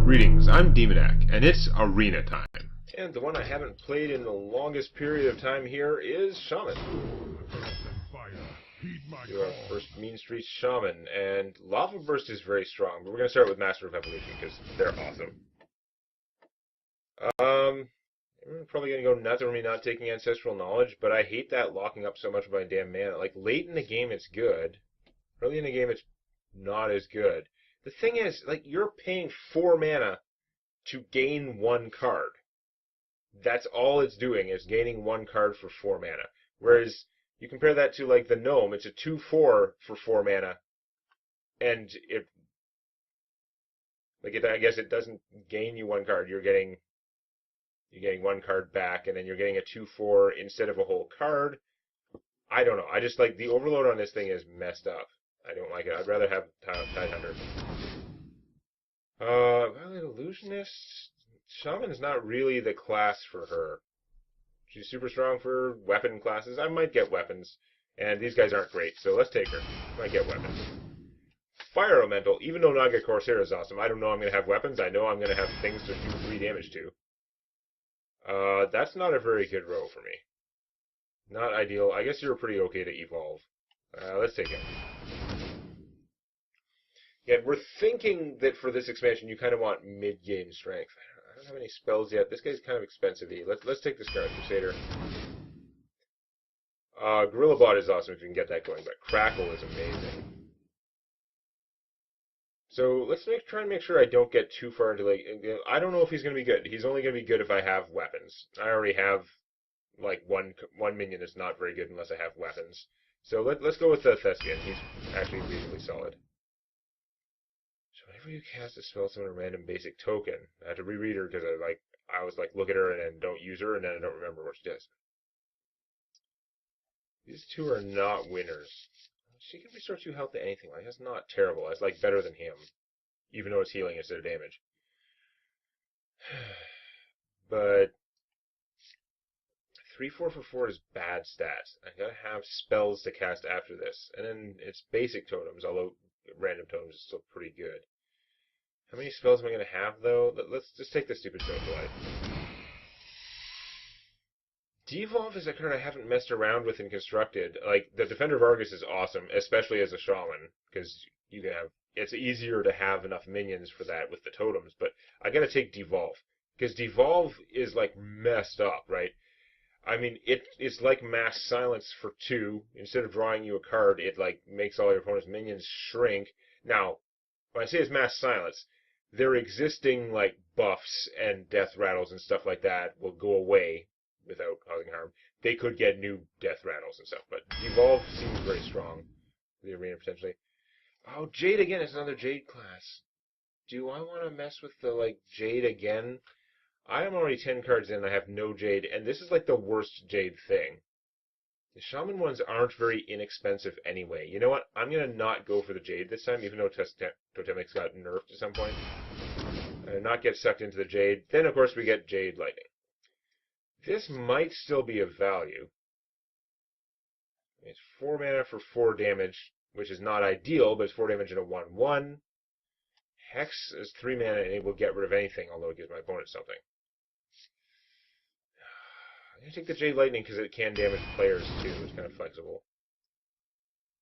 Greetings, I'm Demonac, and it's Arena time. And the one I haven't played in the longest period of time here is Shaman. Do our first Mean Streets Shaman, and Lava Burst is very strong, but we're going to start with Master of Evolution, because they're awesome. I'm probably going to go nuts over me not taking Ancestral Knowledge, but I hate that locking up so much of my damn mana. Like, late in the game it's good, early in the game it's not as good. The thing is, like, you're paying 4 mana to gain 1 card. That's all it's doing, is gaining 1 card for 4 mana. Whereas, you compare that to, like, the Gnome, it's a 2-4 for 4 mana, and I guess it doesn't gain you 1 card. You're getting 1 card back, and then you're getting a 2-4 instead of a whole card. I don't know. I just, like, the overload on this thing is messed up. I don't like it. I'd rather have Tidehunter. Violet Illusionist. Shaman's not really the class for her. She's super strong for weapon classes. I might get weapons, and these guys aren't great, so let's take her. Might get weapons. Fire Elemental, even though Naga Corsair is awesome, I don't know I'm going to have weapons. I know I'm going to have things to do 3 damage to. That's not a very good row for me. Not ideal. I guess you're pretty okay to evolve. Let's take it. Yeah, we're thinking that for this expansion you kind of want mid-game strength. I don't have any spells yet. This guy's kind of expensive-y. Let's take this card, Crusader. Gorilla Bot is awesome if you can get that going, but Crackle is amazing. So let's try and make sure I don't get too far into, like, I don't know if he's going to be good. He's only going to be good if I have weapons. I already have, like, one minion that's not very good unless I have weapons. So let's go with the Thespian. He's actually reasonably solid. So whenever you cast a spell, summon a random basic token. I had to reread her because I was like, look at her and then don't use her, and then I don't remember what she does. These two are not winners. She can restore 2 health to anything. Like, that's not terrible. That's, like, better than him. Even though it's healing instead of damage. But 3-4 for 4 is bad stats. I gotta have spells to cast after this. And then it's basic totems, although random totems is still pretty good. How many spells am I gonna have, though? Let's just take the stupid Stone Blight. Devolve is a card I haven't messed around with in Constructed. Like, the Defender of Argus is awesome, especially as a Shaman, because you can have, it's easier to have enough minions for that with the totems, but I gotta take Devolve, because Devolve is, like, messed up, right? I mean, it's like Mass Silence for 2. Instead of drawing you a card, it, like, makes all your opponent's minions shrink. Now, when I say it's Mass Silence, their existing, like, buffs and death rattles and stuff like that will go away without causing harm. They could get new death rattles and stuff, but Devolve seems very strong for the arena, potentially. Oh, Jade again is another Jade class. Do I want to mess with the, like, Jade again? I am already 10 cards in, I have no Jade, and this is, like, the worst Jade thing. The Shaman ones aren't very inexpensive anyway. You know what? I'm going to not go for the Jade this time, even though Totemics got nerfed at some point. And not get sucked into the Jade. Then, of course, we get Jade Lightning. This might still be of value. It's 4 mana for 4 damage, which is not ideal, but it's 4 damage in a 1-1. Hex is 3 mana, and it will get rid of anything, although it gives my opponent something. I'm going to take the Jade Lightning because it can damage players, too. It's kind of flexible.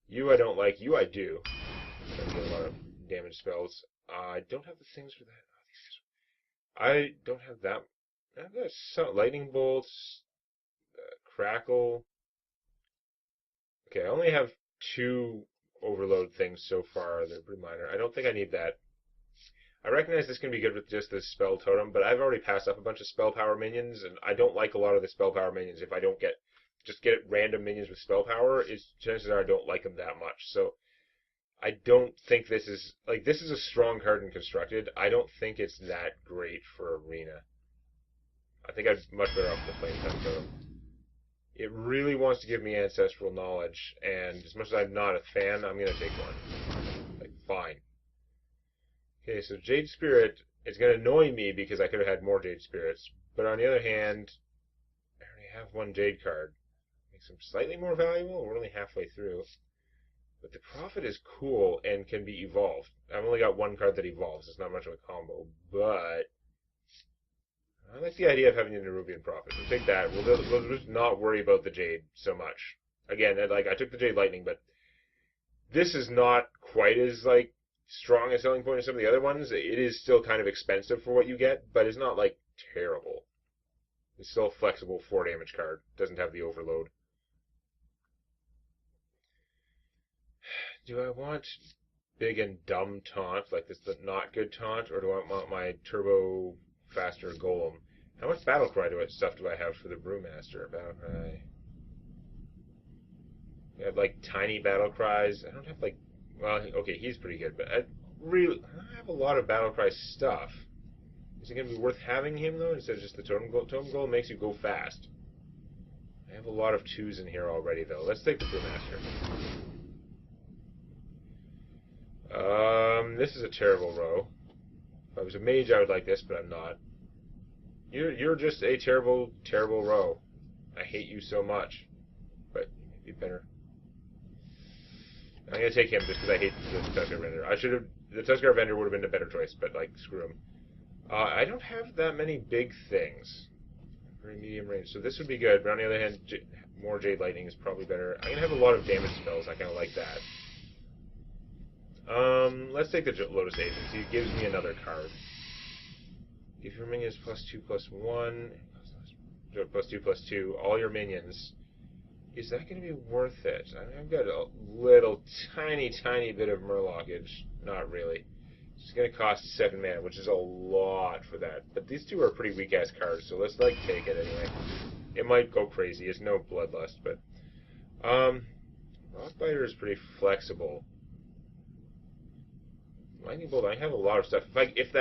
You I don't like. You I do. I get a lot of damage spells. I don't have the things for that. I don't have that. I've got some lightning bolts, crackle. Okay, I only have 2 overload things so far. They're pretty minor. I don't think I need that. I recognize this can be good with just this spell totem, but I've already passed up a bunch of spell power minions, and I don't like a lot of the spell power minions. If I don't get random minions with spell power, chances are I don't like them that much. So I don't think this is a strong card in Constructed. I don't think it's that great for Arena. I think I'd much better off with the Flame Tongue Totem. It really wants to give me Ancestral Knowledge, and as much as I'm not a fan, I'm going to take one. Like, fine. Okay, so Jade Spirit is going to annoy me because I could have had more Jade Spirits, but on the other hand, I already have 1 Jade card. Makes them slightly more valuable. We're only halfway through. But the Prophet is cool and can be evolved. I've only got one card that evolves. It's not much of a combo, but I like the idea of having an Nerubian Prophet. We'll take that. We'll just not worry about the Jade so much. Again, like I took the Jade Lightning, but this is not quite as like strong a selling point as some of the other ones. It is still kind of expensive for what you get, but it's not like terrible. It's still a flexible 4 damage card. Doesn't have the overload. Do I want big and dumb taunt, like this the not good taunt, or do I want my turbo faster golem? How much battle cry stuff do I have for the brewmaster? Battle cry. I have like tiny battle cries. I don't have like, well, okay, he's pretty good, but I don't have a lot of battle cry stuff. Is it going to be worth having him though, instead of just the totem goal? Totem goal makes you go fast. I have a lot of 2s in here already though. Let's take the brewmaster. This is a terrible row. If I was a mage, I would like this, but I'm not. You're just a terrible, terrible row. I hate you so much. But you may be better. I'm gonna take him just because I hate the Tuskar Vendor. The Tuskar Vendor would have been a better choice, but like screw him. I don't have that many big things. Very medium range, so this would be good. But on the other hand, more Jade Lightning is probably better. I'm gonna have a lot of damage spells. I kind of like that. Let's take the Lotus Agency. It gives me another card. Give your minions +2/+1, +2/+2, all your minions. Is that going to be worth it? I've got a little tiny bit of Murlockage. Not really. It's going to cost 7 mana, which is a lot for that. But these two are pretty weak-ass cards, so let's, like, take it anyway. It might go crazy. It's no Bloodlust, but... Rockbiter is pretty flexible. Lightning Bolt, I have a lot of stuff. If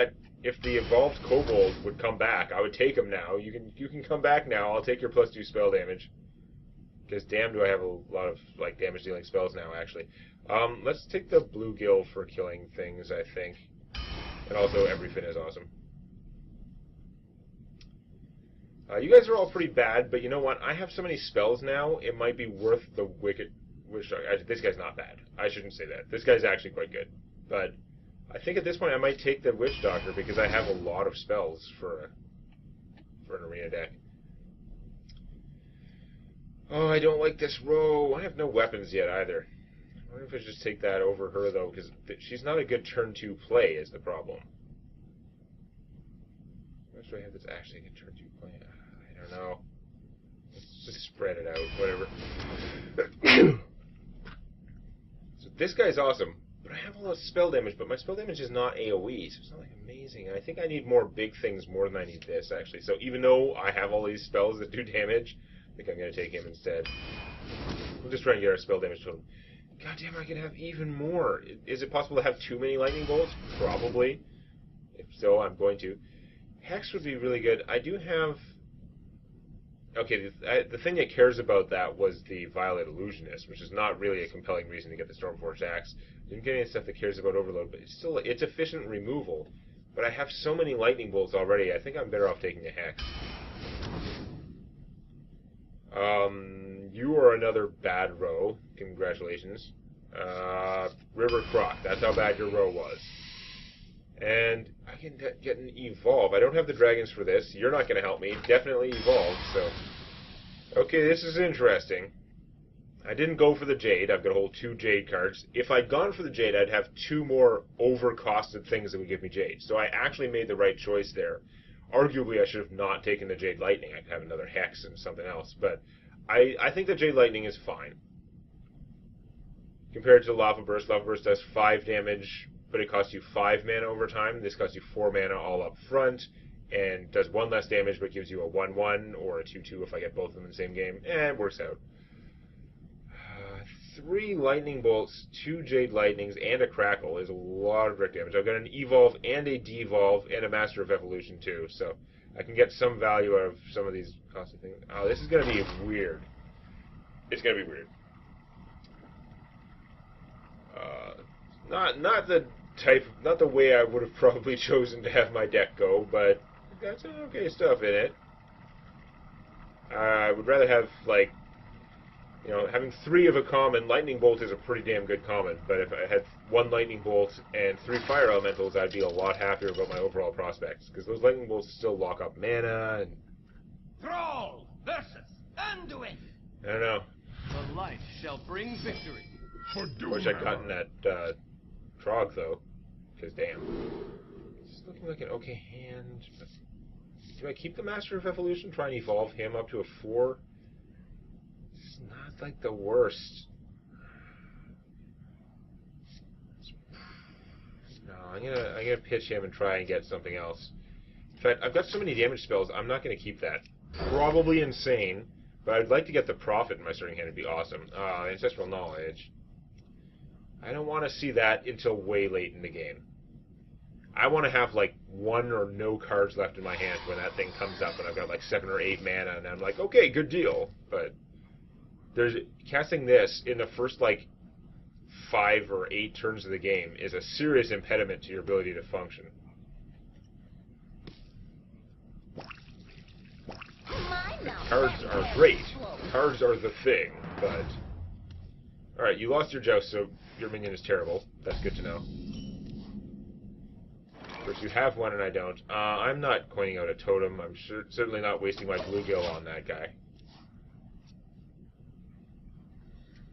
the evolved Kobold would come back, I would take him now. You can come back now. I'll take your +2 spell damage. Because damn, do I have a lot of like damage dealing spells now. Actually, let's take the Bluegill for killing things. I think, and also Everyfin is awesome. You guys are all pretty bad, but you know what? I have so many spells now. It might be worth the Wicked Witch Doctor. This guy's not bad. I shouldn't say that. This guy's actually quite good, but. I think at this point I might take the Witch Doctor because I have a lot of spells for an arena deck. Oh, I don't like this row. I have no weapons yet either. I wonder if I should just take that over her though, because she's not a good turn 2 play is the problem. What do I have that's actually a good turn 2 play? I don't know. Let's just spread it out, whatever. So this guy's awesome. But I have a lot of spell damage, but my spell damage is not AoE, so it's not like amazing. I think I need more big things more than I need this, actually. So even though I have all these spells that do damage, I think I'm going to take him instead. We'll just try and get our spell damage total. God damn, I can have even more. Is it possible to have too many lightning bolts? Probably. If so, I'm going to. Hex would be really good. I do have... Okay, the thing that cares about that was the Violet Illusionist, which is not really a compelling reason to get the Stormforged Axe. Didn't get any stuff that cares about Overload, but it's efficient removal. But I have so many lightning bolts already, I think I'm better off taking a Hex. You are another bad row. Congratulations. River Croc, that's how bad your row was. And I can get an Evolve. I don't have the dragons for this. You're not going to help me. Definitely Evolve, so... Okay, this is interesting. I didn't go for the Jade. I've got a whole 2 Jade cards. If I'd gone for the Jade, I'd have 2 more overcosted things that would give me Jade. So I actually made the right choice there. Arguably, I should have not taken the Jade Lightning. I could have another Hex and something else. But I think the Jade Lightning is fine. Compared to Lava Burst does 5 damage... but it costs you 5 mana over time. This costs you 4 mana all up front, and does 1 less damage, but gives you a 1/1 or a 2/2 if I get both of them in the same game. It works out. 3 Lightning Bolts, 2 Jade Lightnings, and a Crackle is a lot of direct damage. I've got an Evolve and a Devolve and a Master of Evolution too, so I can get some value out of some of these costly things. Oh, this is going to be weird. It's going to be weird. Not the way I would have probably chosen to have my deck go, but got some okay stuff in it. I would rather have, like, You know, having 3 of a common, Lightning Bolt is a pretty damn good common, but if I had 1 Lightning Bolt and 3 Fire Elementals, I'd be a lot happier about my overall prospects, because those Lightning Bolts still lock up mana, and... Thrall versus Anduin. I don't know. The light shall bring victory. Wish I'd gotten that Trog, though, because damn. It's looking like an okay hand, but... Do I keep the Master of Evolution, try and evolve him up to a 4? It's not like the worst. No, I'm gonna pitch him and try and get something else. In fact, I've got so many damage spells, I'm not gonna keep that. Probably insane, but I'd like to get the Prophet in my starting hand. It'd be awesome. Ancestral Knowledge. I don't want to see that until way late in the game. I want to have like 1 or no cards left in my hand when that thing comes up and I've got like 7 or 8 mana and I'm like, okay, good deal. But there's casting this in the first like 5 or 8 turns of the game is a serious impediment to your ability to function. The cards are great. Cards are the thing, but... Alright, you lost your Joust, so your minion is terrible. That's good to know. Of course, you have one and I don't. I'm not coining out a totem. I'm certainly not wasting my bluegill on that guy.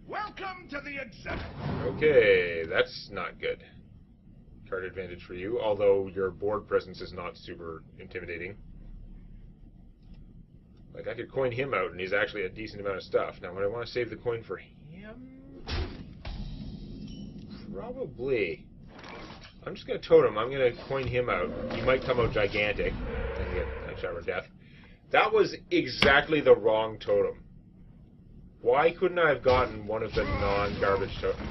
Welcome to the exhibit. Okay, that's not good. Card advantage for you, although your board presence is not super intimidating. Like, I could coin him out, and he's actually a decent amount of stuff. Now, would I want to save the coin for him? Probably. I'm just going to totem. I'm going to coin him out. He might come out gigantic and get a shower of death. That was exactly the wrong totem. Why couldn't I have gotten one of the non-garbage totems?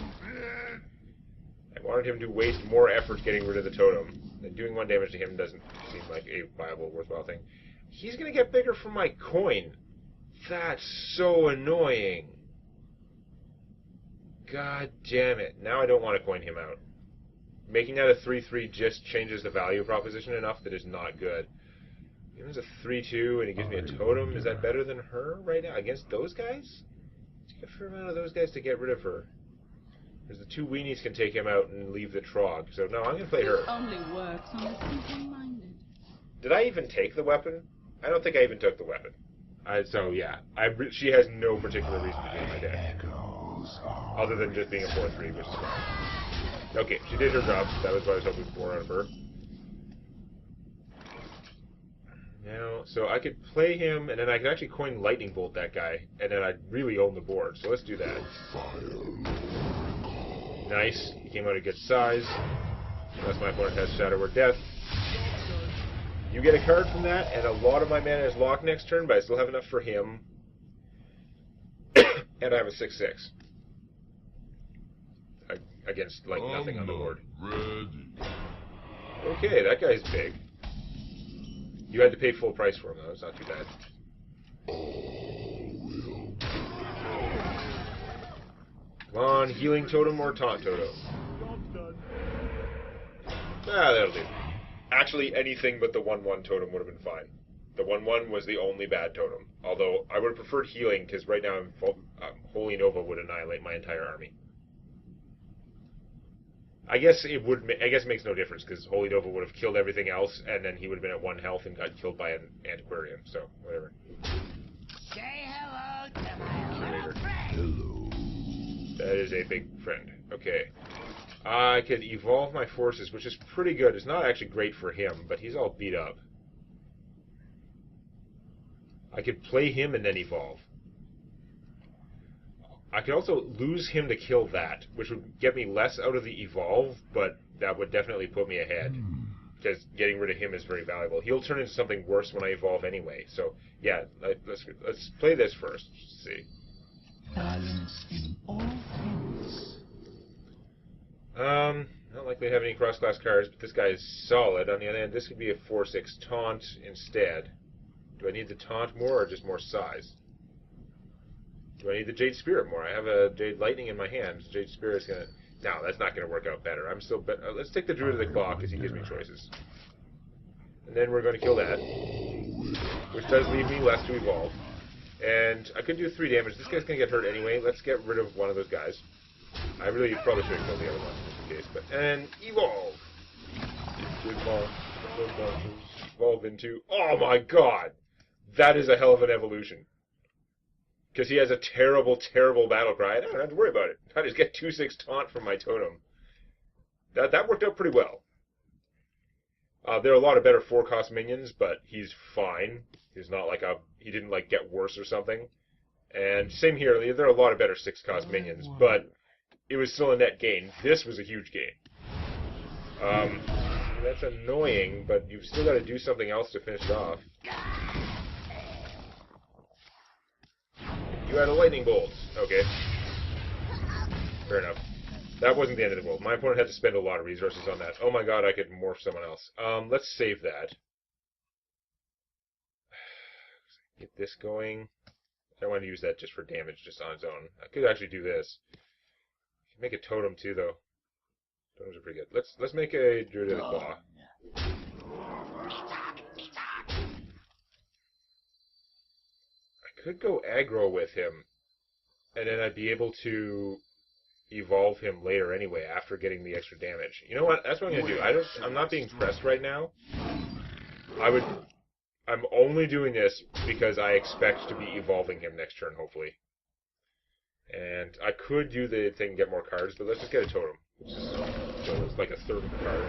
I wanted him to waste more effort getting rid of the totem. And doing 1 damage to him doesn't seem like a viable, worthwhile thing. He's going to get bigger from my coin. That's so annoying. God damn it. Now I don't want to coin him out. Making that a 3-3 just changes the value proposition enough that it's not good. He was a 3-2 and he gives me a totem. Is that better than her right now against those guys? Take a fair amount of those guys to get rid of her. Because the 2 weenies can take him out and leave the Trog. So no, I'm going to play her. It only works on the simple-minded. Did I even take the weapon? I don't think I even took the weapon. So yeah, she has no particular reason to be in my deck. Other than just being a 4-3, which is fine. Okay, she did her job. That was what I was hoping for out of her. Now, so I could play him, and then I could actually coin Lightning Bolt that guy, and then I'd really own the board. So let's do that. Nice. He came out a good size. Unless my opponent has Shadow or Death. You get a card from that, and a lot of my mana is locked next turn, but I still have enough for him. And I have a 6-6. Against, like, nothing on the board. Okay, that guy's big. You had to pay full price for him, though. It's not too bad. Come on, Healing Totem or Taunt Totem? Ah, that'll do. Actually, anything but the 1-1 totem would have been fine. The 1-1 was the only bad totem. Although, I would have preferred Healing, because right now Holy Nova would annihilate my entire army. I guess it makes no difference, because Holy Nova would have killed everything else, and then he would have been at 1 health and got killed by an Antiquarian, so, whatever. Say hello to my little friend. Hello. That is a big friend. Okay. I could evolve my forces, which is pretty good. It's not actually great for him, but he's all beat up. I could play him and then evolve. I could also lose him to kill that, which would get me less out of the evolve, but that would definitely put me ahead. Because getting rid of him is very valuable. He'll turn into something worse when I evolve anyway. So, yeah, let's play this first. Let's see. Balance in all things. Not likely to have any cross-class cards, but this guy is solid. On the other hand, this could be a 4-6 taunt instead. Do I need the taunt more or just more size? Do I need the Jade Spirit more? I have a Jade Lightning in my hand. Jade Spirit's gonna... No, that's not gonna work out better. I'm still... let's take the Druid of the Claw, because he gives me choices. And then we're going to kill that. Which does leave me less to evolve. And I could do 3 damage. This guy's going to get hurt anyway. Let's get rid of one of those guys. I really probably should have killed the other one, just in case. But, and evolve! Evolve into... Oh my god! That is a hell of an evolution. Because he has a terrible, terrible battle cry. I don't have to worry about it. I just get 2/6 taunt from my totem. That worked out pretty well. There are a lot of better 4-cost minions, but he's fine. He's not like he didn't like get worse or something. And same here, there are a lot of better 6-cost minions, but it was still a net gain. This was a huge gain. That's annoying, but you've still got to do something else to finish it off. You had a lightning bolt. Okay. Fair enough. That wasn't the end of the world. My opponent had to spend a lot of resources on that. Oh my god, I could morph someone else. Let's save that. Get this going. I want to use that just for damage, just on its own. I could actually do this. Make a totem too, though. Totems are pretty good. Let's make a Druidic Claw. I could go aggro with him, and then I'd be able to evolve him later anyway, after getting the extra damage. You know what? That's what I'm gonna do. I'm not being pressed right now. I'm only doing this because I expect to be evolving him next turn, hopefully. And I could do the thing and get more cards, but let's just get a totem, which is it's like a third of the card.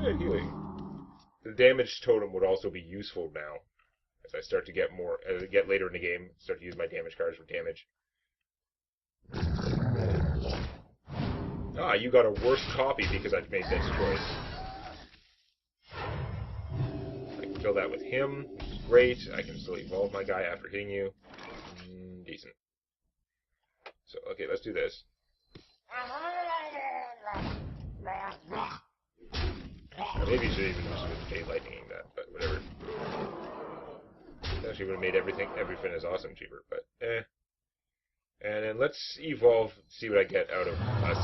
Hey, healing. The damage totem would also be useful now, as I start to get more, as I get later in the game, start to use my damage cards for damage. Ah, you got a worse copy because I've made this choice. I can kill that with him, which is great. I can still evolve my guy after hitting you. Decent. So, okay, let's do this. Maybe you should even just with Jade lightning that, but whatever. That actually would have made every fin as awesome cheaper, but eh. And then let's evolve, see what I get out of a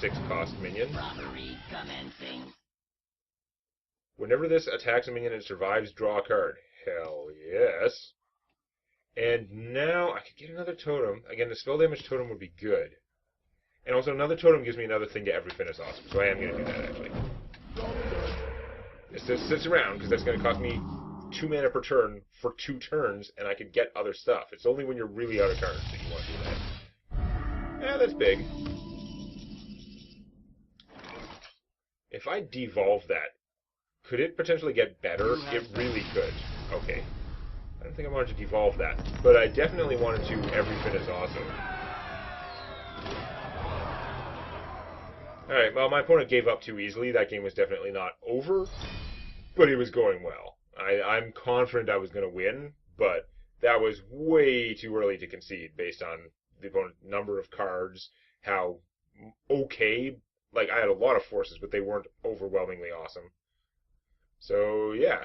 6-cost minion. Whenever this attacks a minion and survives, draw a card. Hell yes. And now I could get another totem. Again, the spell damage totem would be good. And also another totem gives me another thing to every fin is awesome. So I am going to do that, actually. It just sits around, because that's going to cost me 2 mana per turn for 2 turns, and I can get other stuff. It's only when you're really out of cards that you want to do that. Yeah, that's big. If I devolve that, could it potentially get better? It really could. Okay. I don't think I wanted to devolve that, but I definitely wanted to every fin is awesome. Alright, well, my opponent gave up too easily. That game was definitely not over, but it was going well. I'm confident I was going to win, but that was way too early to concede based on the opponent's number of cards, how okay, like I had a lot of forces, but they weren't overwhelmingly awesome. So, yeah.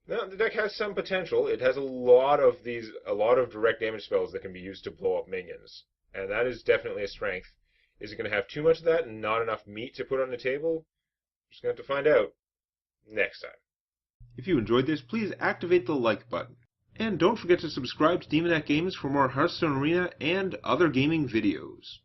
Now, the deck has some potential. It has a lot of direct damage spells that can be used to blow up minions, and that is definitely a strength. Is it going to have too much of that and not enough meat to put on the table? Just going to have to find out next time. If you enjoyed this, please activate the like button. And don't forget to subscribe to Demonac Games for more Hearthstone Arena and other gaming videos.